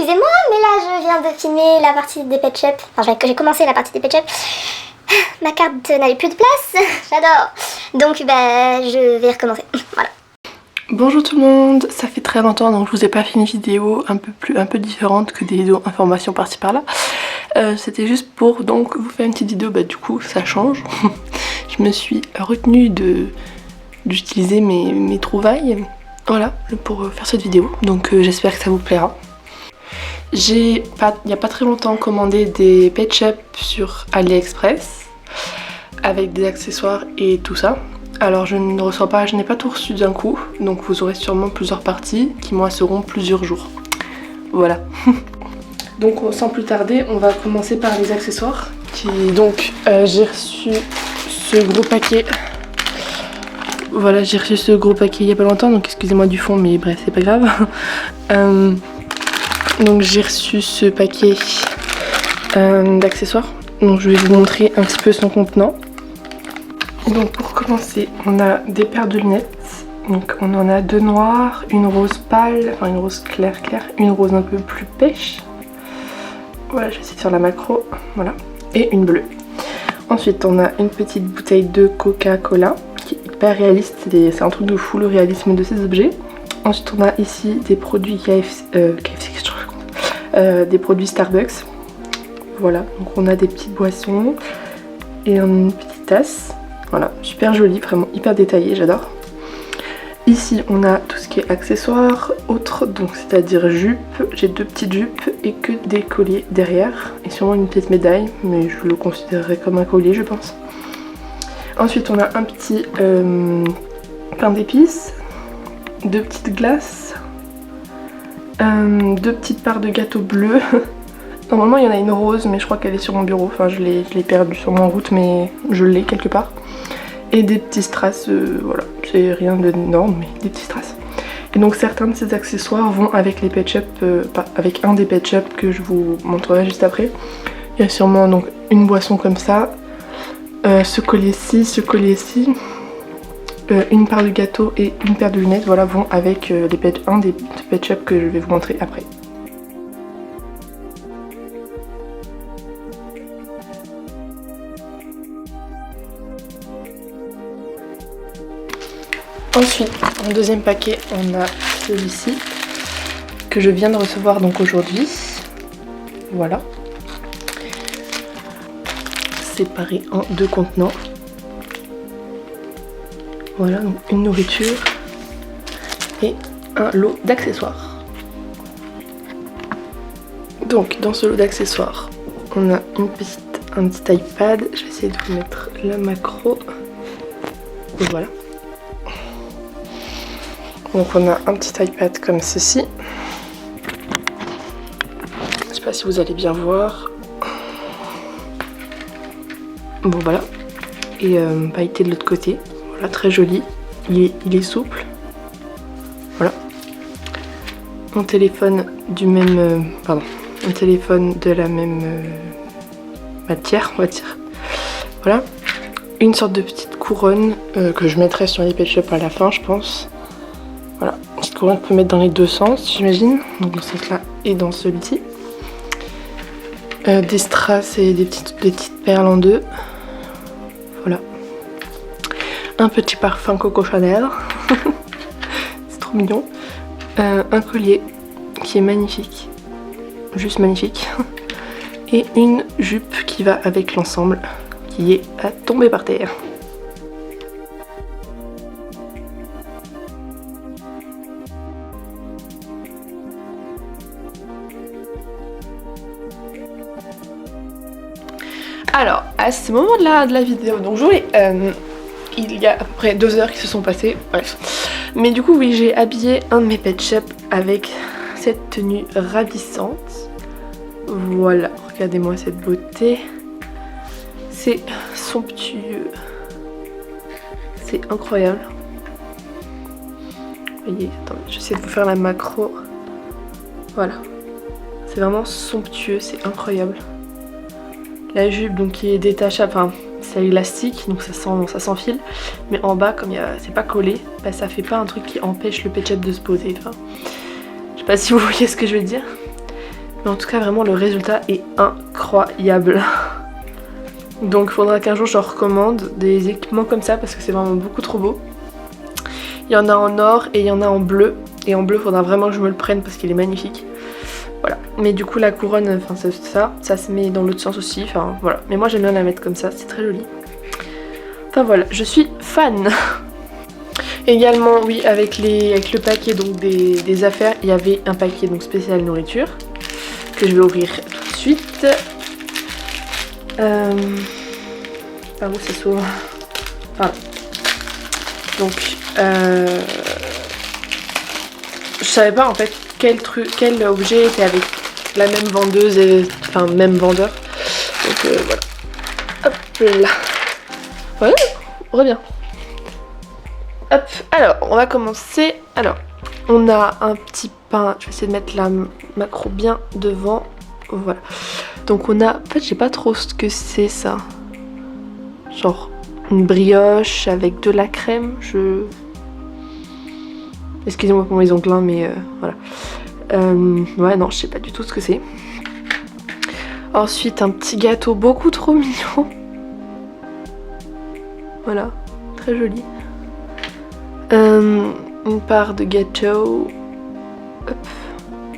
excusez-moi, mais là je viens de filmer la partie des Pet Shop. Enfin, j'ai commencé la partie des Pet Shop. Ma carte n'avait plus de place, j'adore. Donc je vais recommencer, voilà. Bonjour tout le monde, ça fait très longtemps donc je vous ai pas fait une vidéo un peu différente que des vidéos informations par-ci par-là. C'était juste pour donc vous faire une petite vidéo, du coup ça change. Je me suis retenue d'utiliser mes trouvailles, voilà, pour faire cette vidéo, donc j'espère que ça vous plaira. J'ai il n'y a pas très longtemps commandé des Pet Shop sur AliExpress avec des accessoires et tout ça. Alors je n'ai pas tout reçu d'un coup, donc vous aurez sûrement plusieurs parties qui moi seront plusieurs jours. Voilà. Donc sans plus tarder, on va commencer par les accessoires. Donc j'ai reçu ce gros paquet. Voilà, j'ai reçu ce gros paquet il y a pas longtemps, donc excusez-moi du fond, mais bref, c'est pas grave. Donc j'ai reçu ce paquet d'accessoires. Donc je vais vous montrer un petit peu son contenant. Donc pour commencer, on a des paires de lunettes. Donc on en a deux noires, une rose pâle, enfin une rose claire, une rose un peu plus pêche. Voilà, je vais essayer de faire la macro, voilà. Et une bleue. Ensuite on a une petite bouteille de Coca-Cola qui est hyper réaliste, c'est un truc de fou le réalisme de ces objets. Ensuite on a ici des produits des produits Starbucks. Voilà, donc on a des petites boissons et une petite tasse. Voilà, super joli, vraiment hyper détaillé, j'adore. Ici on a tout ce qui est accessoires, autres, donc c'est-à-dire jupes. J'ai deux petites jupes et que des colliers derrière. Et sûrement une petite médaille, mais je le considérerais comme un collier je pense. Ensuite on a un petit pain d'épices, deux petites glaces, deux petites parts de gâteau bleu. Normalement il y en a une rose mais je crois qu'elle est sur mon bureau, enfin je l'ai perdue sur mon route mais je l'ai quelque part. Et des petits strass, voilà, c'est rien d'énorme mais des petits strass. Et donc certains de ces accessoires vont avec les Pet Shop, avec un des Pet Shop que je vous montrerai juste après. Il y a sûrement donc une boisson comme ça, ce collier-ci, une part de gâteau et une paire de lunettes, voilà, vont avec un des Pet Shop que je vais vous montrer après. Ensuite, en deuxième paquet, on a celui-ci que je viens de recevoir donc aujourd'hui. Voilà. Séparé en deux contenants. Voilà, donc une nourriture et un lot d'accessoires. Donc, dans ce lot d'accessoires, on a un petit iPad. Je vais essayer de vous mettre la macro. Et voilà. Donc on a un petit iPad comme ceci. Je sais pas si vous allez bien voir. Bon voilà. Et pailleté de l'autre côté. Voilà, très joli. Il est souple. Voilà. Un téléphone du même... un téléphone de la même matière, on va dire. Voilà. Une sorte de petite couronne que je mettrai sur les Pet Shop à la fin, je pense. Voilà, une petite couronne qu'on peut mettre dans les deux sens, j'imagine. Donc dans ce sens-là et dans celui-ci. Des strass et des petites perles en deux. Voilà. Un petit parfum Coco Chanel. C'est trop mignon. Un collier qui est magnifique. Juste magnifique. Et une jupe qui va avec l'ensemble, qui est à tomber par terre. Alors, à ce moment de la vidéo, donc il y a à peu près 2 heures qui se sont passées, bref. Mais du coup, oui, j'ai habillé un de mes Pet Shop avec cette tenue ravissante. Voilà, regardez-moi cette beauté. C'est somptueux. C'est incroyable. Vous voyez, attendez, j'essaie de vous faire la macro. Voilà. C'est vraiment somptueux, c'est incroyable. La jupe donc qui est détachable, enfin c'est élastique donc ça s'enfile, mais en bas comme c'est pas collé, ça fait pas un truc qui empêche le Pet Shop de se poser. Enfin, je sais pas si vous voyez ce que je veux dire. Mais en tout cas vraiment le résultat est incroyable. Donc il faudra qu'un jour je recommande des équipements comme ça parce que c'est vraiment beaucoup trop beau. Il y en a en or et il y en a en bleu. Et en bleu il faudra vraiment que je me le prenne parce qu'il est magnifique. Voilà. Mais du coup la couronne, enfin ça se met dans l'autre sens aussi. Enfin voilà. Mais moi j'aime bien la mettre comme ça, c'est très joli. Enfin voilà, je suis fan. Également oui avec le paquet donc des affaires, il y avait un paquet donc spécial nourriture que je vais ouvrir tout de suite. Par où ça s'ouvre? Pardon. Donc je savais pas en fait quel objet était avec la même vendeuse et enfin même vendeur. Donc voilà. Hop là. Ouais, reviens. Hop, alors on va commencer. Alors, on a un petit pain. Je vais essayer de mettre la macro bien devant. Voilà. Donc on a. En fait, je sais pas trop ce que c'est ça. Genre une brioche avec de la crème. Excusez-moi pour mes ongles, hein, mais voilà. Ouais, non, je sais pas du tout ce que c'est. Ensuite, un petit gâteau beaucoup trop mignon. Voilà, très joli. Une part de gâteau. Hop.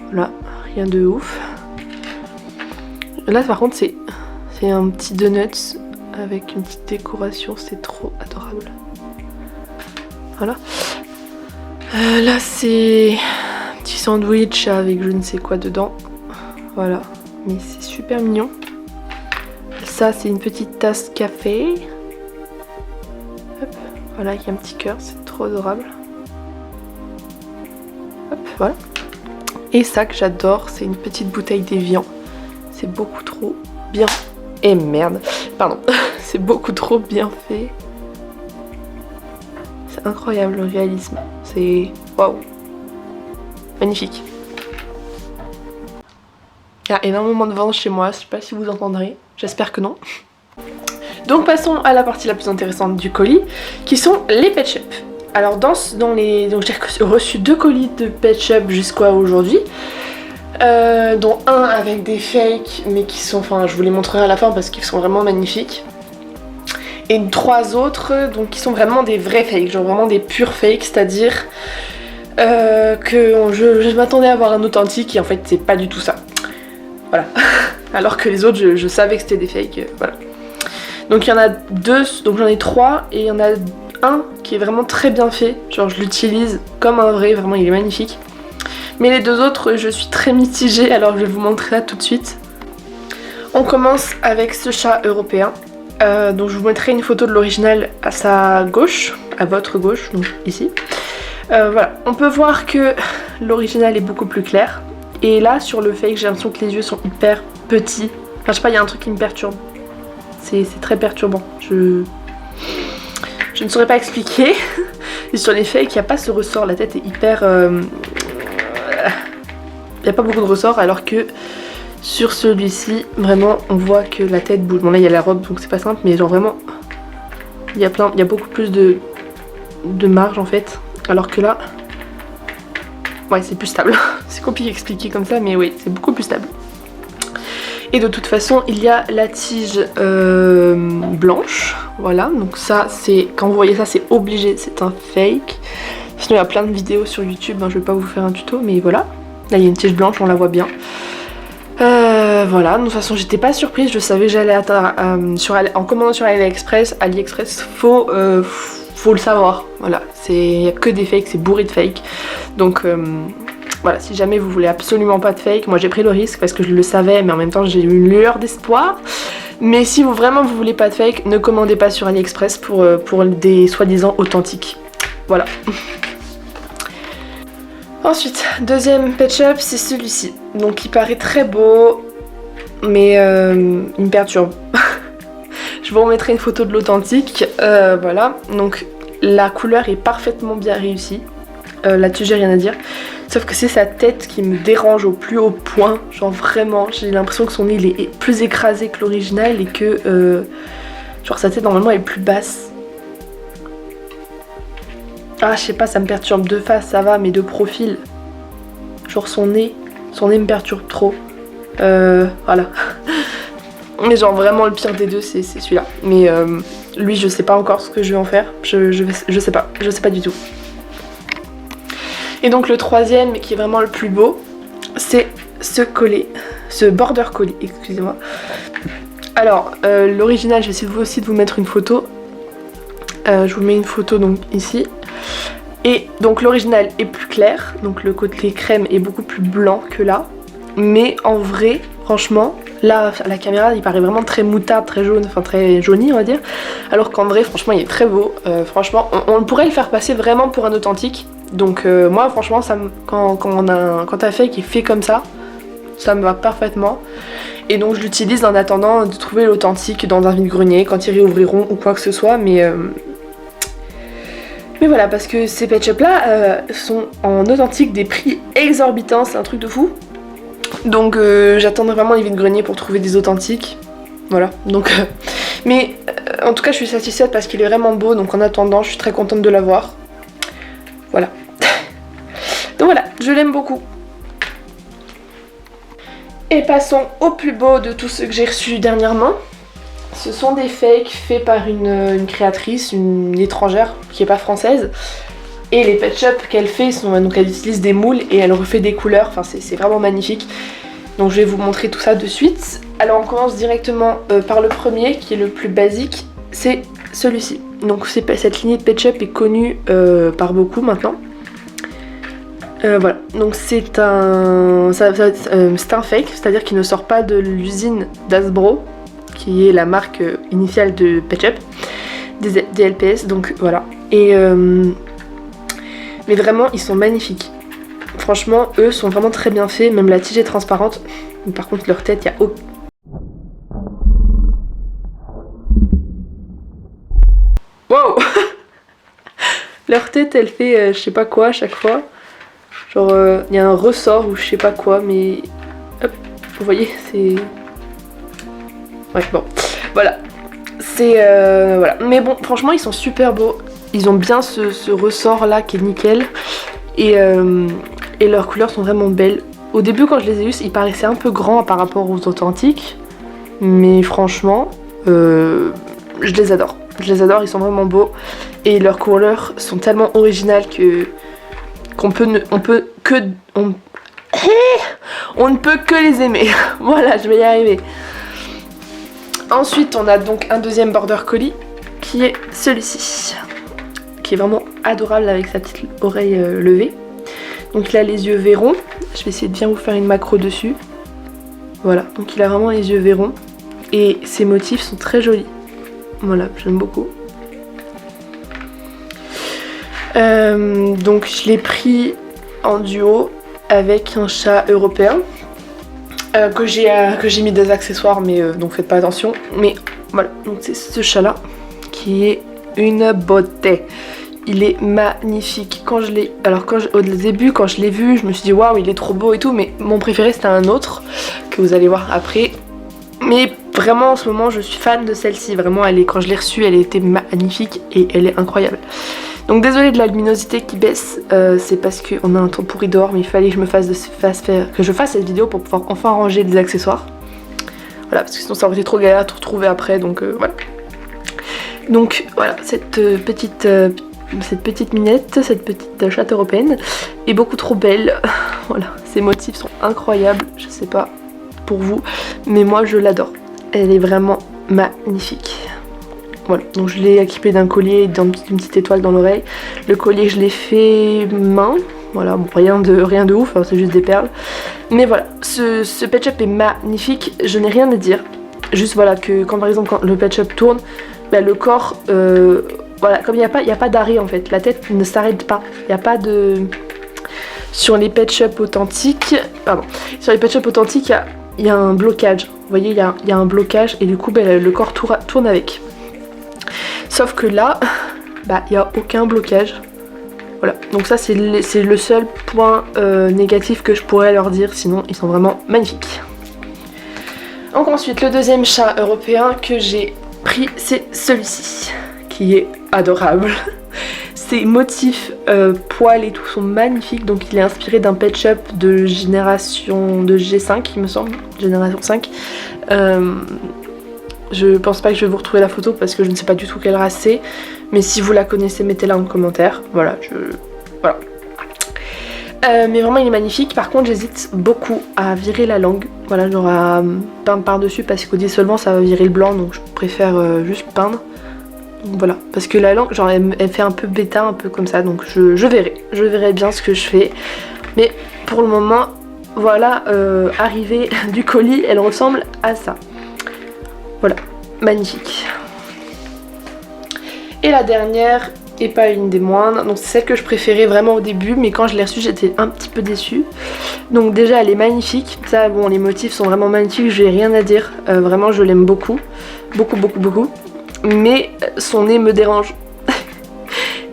Voilà, rien de ouf. Là par contre c'est un petit donut avec une petite décoration, c'est trop adorable. Voilà. Là c'est un petit sandwich avec je ne sais quoi dedans. Voilà, mais c'est super mignon. Ça c'est une petite tasse café. Hop. Voilà, il y a un petit cœur, c'est trop adorable. Hop, voilà. Et ça que j'adore, c'est une petite bouteille d'Evian. C'est beaucoup trop bien. Et merde, pardon. C'est beaucoup trop bien fait. C'est incroyable le réalisme. C'est waouh. Magnifique. Il y a énormément de vent chez moi, je sais pas si vous entendrez. J'espère que non. Donc passons à la partie la plus intéressante du colis, qui sont les Pet Shop. Alors donc j'ai reçu 2 colis de Pet Shop jusqu'à aujourd'hui, dont un avec des fakes, mais qui sont, enfin je vous les montrerai à la fin parce qu'ils sont vraiment magnifiques. Et 3 autres donc qui sont vraiment des vrais fakes, genre vraiment des purs fakes, c'est-à-dire que je m'attendais à avoir un authentique et en fait c'est pas du tout ça. Voilà. Alors que les autres je savais que c'était des fakes, voilà. Donc il y en a 2, donc j'en ai 3 et il y en a un qui est vraiment très bien fait, genre je l'utilise comme un vrai, vraiment il est magnifique. Mais les 2 autres je suis très mitigée, alors je vais vous montrer ça tout de suite. On commence avec ce chat européen, donc je vous mettrai une photo de l'original à sa gauche, à votre gauche, donc ici. Voilà, on peut voir que l'original est beaucoup plus clair. Et là sur le fake j'ai l'impression que les yeux sont hyper petits, enfin je sais pas, il y a un truc qui me perturbe. C'est très perturbant, je ne saurais pas expliquer. Et sur les fakes, il n'y a pas ce ressort, la tête est hyper... Il n'y a pas beaucoup de ressort, alors que sur celui-ci, vraiment, on voit que la tête bouge. Bon là, il y a la robe, donc c'est pas simple, mais genre vraiment, il y a beaucoup plus de marge en fait. Alors que là, ouais, c'est plus stable. C'est compliqué à expliquer comme ça, mais oui, c'est beaucoup plus stable. Et de toute façon il y a la tige blanche, voilà, donc ça c'est, quand vous voyez ça c'est obligé, c'est un fake. Sinon il y a plein de vidéos sur YouTube, hein, je vais pas vous faire un tuto mais voilà. Là il y a une tige blanche, on la voit bien. Voilà, de toute façon j'étais pas surprise, je savais que j'allais en commandant sur AliExpress, faut le savoir, voilà, il y a que des fakes, c'est bourré de fakes. Donc voilà, si jamais vous voulez absolument pas de fake, moi j'ai pris le risque parce que je le savais, mais en même temps j'ai eu une lueur d'espoir. Mais si vous voulez pas de fake, ne commandez pas sur AliExpress pour des soi-disant authentiques. Voilà. Ensuite, deuxième Pet Shop, c'est celui-ci. Donc il paraît très beau, mais il me perturbe. Je vous remettrai une photo de l'authentique. Voilà, donc la couleur est parfaitement bien réussie. Là-dessus j'ai rien à dire. Sauf que c'est sa tête qui me dérange au plus haut point. Genre vraiment, j'ai l'impression que son nez il est plus écrasé que l'original et que genre sa tête normalement elle est plus basse. Ah je sais pas, ça me perturbe. De face ça va, mais de profil, genre son nez me perturbe trop. Voilà. Mais genre vraiment le pire des deux c'est celui-là. Mais lui je sais pas encore ce que je vais en faire. Je sais pas du tout. Et donc le troisième qui est vraiment le plus beau, c'est ce collet, ce border collie, excusez-moi. Alors l'original, je vais essayer aussi de vous mettre une photo. Je vous mets une photo donc ici. Et donc l'original est plus clair, donc le côté crème est beaucoup plus blanc que là. Mais en vrai, franchement, là à la caméra il paraît vraiment très moutarde, très jaune, enfin très jauni on va dire. Alors qu'en vrai franchement il est très beau, franchement on pourrait le faire passer vraiment pour un authentique. Donc moi franchement ça me, quand t'as fait qui est fait comme ça me va parfaitement. Et donc je l'utilise en attendant de trouver l'authentique dans un vide-grenier quand ils réouvriront ou quoi que ce soit. Mais voilà, parce que ces pet shops là sont en authentique des prix exorbitants, c'est un truc de fou. Donc j'attendrai vraiment les vide-greniers pour trouver des authentiques. Voilà, donc mais en tout cas je suis satisfaite parce qu'il est vraiment beau. Donc en attendant je suis très contente de l'avoir. Voilà. Donc voilà, je l'aime beaucoup. Et passons au plus beau de tous ceux que j'ai reçus dernièrement. Ce sont des fakes faits par une créatrice, une étrangère qui n'est pas française. Et les pet shops qu'elle fait, donc elle utilise des moules et elle refait des couleurs, enfin c'est vraiment magnifique. Donc je vais vous montrer tout ça de suite. Alors on commence directement par le premier qui est le plus basique, c'est celui-ci. Donc cette lignée de pet shop est connue par beaucoup maintenant. Voilà, donc c'est un fake, c'est-à-dire qu'il ne sort pas de l'usine d'Hasbro, qui est la marque initiale de Pet Shop, des LPS, donc voilà. Et mais vraiment ils sont magnifiques. Franchement eux sont vraiment très bien faits, même la tige est transparente. Mais par contre leur tête, il y a aucun... Wow. Leur tête elle fait je sais pas quoi à chaque fois. Genre il y a un ressort ou je sais pas quoi, mais hop, vous voyez c'est... Ouais bon, voilà. C'est voilà. Mais bon franchement ils sont super beaux. Ils ont bien ce ressort là qui est nickel. Et leurs couleurs sont vraiment belles. Au début quand je les ai eus ils paraissaient un peu grands par rapport aux authentiques. Mais franchement je les adore. Je les adore, ils sont vraiment beaux. Et leurs couleurs sont tellement originales qu'on ne peut que les aimer. Voilà, je vais y arriver. Ensuite on a donc un deuxième border collie qui est celui-ci, qui est vraiment adorable avec sa petite oreille levée. Donc il a les yeux verrons. Je vais essayer de bien vous faire une macro dessus. Voilà, donc il a vraiment les yeux verrons. Et ses motifs sont très jolis. Voilà, j'aime beaucoup. Donc je l'ai pris en duo avec un chat européen que j'ai mis des accessoires, mais donc faites pas attention. Mais voilà, donc c'est ce chat là qui est une beauté. Il est magnifique. Au début quand je l'ai vu, je me suis dit waouh il est trop beau et tout, mais mon préféré c'était un autre que vous allez voir après. Mais vraiment en ce moment je suis fan de celle-ci. Vraiment quand je l'ai reçue elle était magnifique et elle est incroyable. Donc désolée de la luminosité qui baisse, c'est parce qu'on a un temps pourri dehors, mais il fallait que je fasse cette vidéo pour pouvoir enfin ranger des accessoires. Voilà, parce que sinon ça aurait été trop galère à tout retrouver après, donc voilà. Donc voilà, cette petite minette, cette petite chatte européenne est beaucoup trop belle. Voilà, ses motifs sont incroyables, je sais pas pour vous, mais moi je l'adore. Elle est vraiment magnifique. Voilà, donc je l'ai équipée d'un collier et d'une petite étoile dans l'oreille. Le collier je l'ai fait main, voilà, bon, rien de ouf, hein, c'est juste des perles. Mais voilà, ce pet shop est magnifique, je n'ai rien à dire. Juste voilà, que quand par exemple quand le pet shop tourne, bah, le corps, voilà, comme il n'y a pas d'arrêt en fait, la tête ne s'arrête pas. Il n'y a pas de... Sur les pet shops authentiques, il y a un blocage. Vous voyez, il y a un blocage et du coup bah, le corps tourne avec. Sauf que là, bah, il n'y a aucun blocage. Voilà, donc ça c'est le seul point négatif que je pourrais leur dire, sinon ils sont vraiment magnifiques. Donc ensuite, le deuxième chat européen que j'ai pris, c'est celui-ci, qui est adorable. Ces motifs poils et tout sont magnifiques. Donc il est inspiré d'un Pet Shop de génération de G5 il me semble, génération 5. Je pense pas que je vais vous retrouver la photo parce que je ne sais pas du tout quelle race c'est. Mais si vous la connaissez, mettez-la en commentaire. Voilà, voilà. Mais vraiment il est magnifique. Par contre j'hésite beaucoup à virer la langue. Voilà, genre à peindre par dessus parce qu'au dissolvant ça va virer le blanc. Donc je préfère juste peindre. Donc voilà, parce que la langue genre elle fait un peu bêta, un peu comme ça. Donc je verrai bien ce que je fais. Mais pour le moment, voilà, arrivée du colis, elle ressemble à ça. Voilà, magnifique. Et la dernière, et pas une des moindres, donc c'est celle que je préférais vraiment au début, mais quand je l'ai reçue j'étais un petit peu déçue. Donc déjà elle est magnifique, ça bon les motifs sont vraiment magnifiques, j'ai rien à dire, vraiment je l'aime beaucoup, beaucoup. Mais son nez me dérange.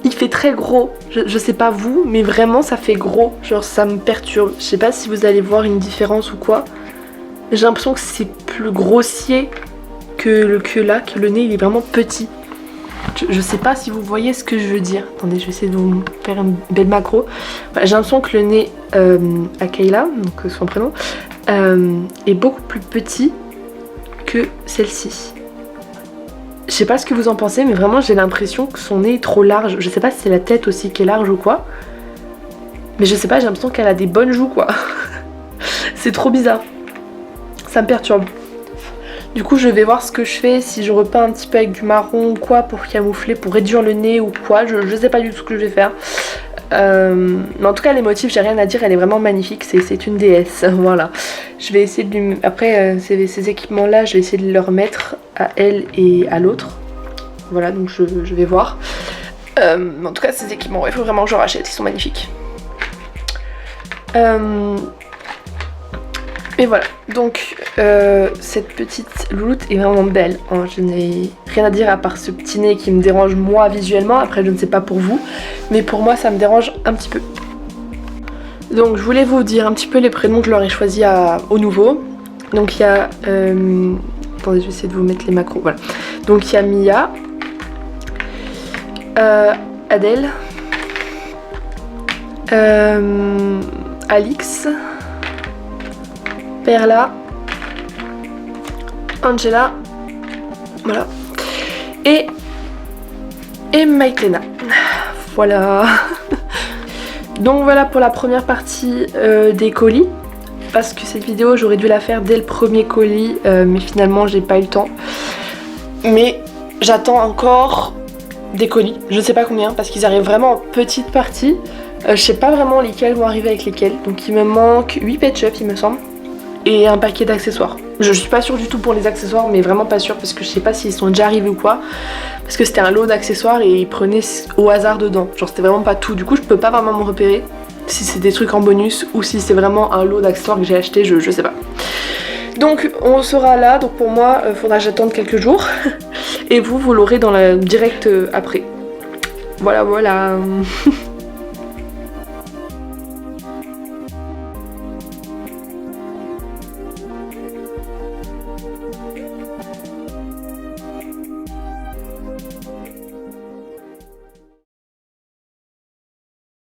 Il fait très gros, je sais pas vous, mais vraiment ça fait gros, genre ça me perturbe. Je sais pas si vous allez voir une différence ou quoi. J'ai l'impression que c'est plus grossier que le nez il est vraiment petit. Je sais pas si vous voyez ce que je veux dire. Attendez, je vais essayer de vous faire une belle macro. Voilà, j'ai l'impression que le nez à Kayla, donc son prénom, est beaucoup plus petit que celle-ci. Je sais pas ce que vous en pensez, mais vraiment j'ai l'impression que son nez est trop large. Je sais pas si c'est la tête aussi qui est large ou quoi. Mais je sais pas, j'ai l'impression qu'elle a des bonnes joues quoi. C'est trop bizarre. Ça me perturbe. Du coup je vais voir ce que je fais, si je repeins un petit peu avec du marron ou quoi pour camoufler, pour réduire le nez ou quoi, je sais pas du tout ce que je vais faire. Mais en tout cas les motifs, j'ai rien à dire, elle est vraiment magnifique, c'est une déesse, voilà. Je vais essayer de lui... Après ces équipements là, je vais essayer de les remettre à elle et à l'autre. Voilà, donc je vais voir. Mais en tout cas ces équipements, il faut vraiment que je rachète, ils sont magnifiques. Et voilà, donc cette petite louloute est vraiment belle, hein. Je n'ai rien à dire à part ce petit nez qui me dérange moi visuellement, après je ne sais pas pour vous, mais pour moi ça me dérange un petit peu. Donc je voulais vous dire un petit peu les prénoms que je leur ai choisis au nouveau. Donc il y a... attendez, je vais essayer de vous mettre les macros, voilà. Donc il y a Mia, Adèle, Alix, Perla, Angela, voilà, et Maïtena. Voilà. Donc voilà pour la première partie des colis. Parce que cette vidéo j'aurais dû la faire dès le premier colis, mais finalement j'ai pas eu le temps. Mais j'attends encore des colis, je sais pas combien, parce qu'ils arrivent vraiment en petite partie. Je sais pas vraiment lesquels vont arriver avec lesquels. Donc il me manque 8 Pet Shop il me semble. Et un paquet d'accessoires. Je suis pas sûre du tout pour les accessoires, mais vraiment pas sûre parce que je sais pas s'ils sont déjà arrivés ou quoi. Parce que c'était un lot d'accessoires et ils prenaient au hasard dedans. Genre c'était vraiment pas tout. Du coup je peux pas vraiment me repérer si c'est des trucs en bonus ou si c'est vraiment un lot d'accessoires que j'ai acheté, je sais pas. Donc on sera là, donc pour moi faudra que j'attende quelques jours. Et vous l'aurez dans la direct après. Voilà.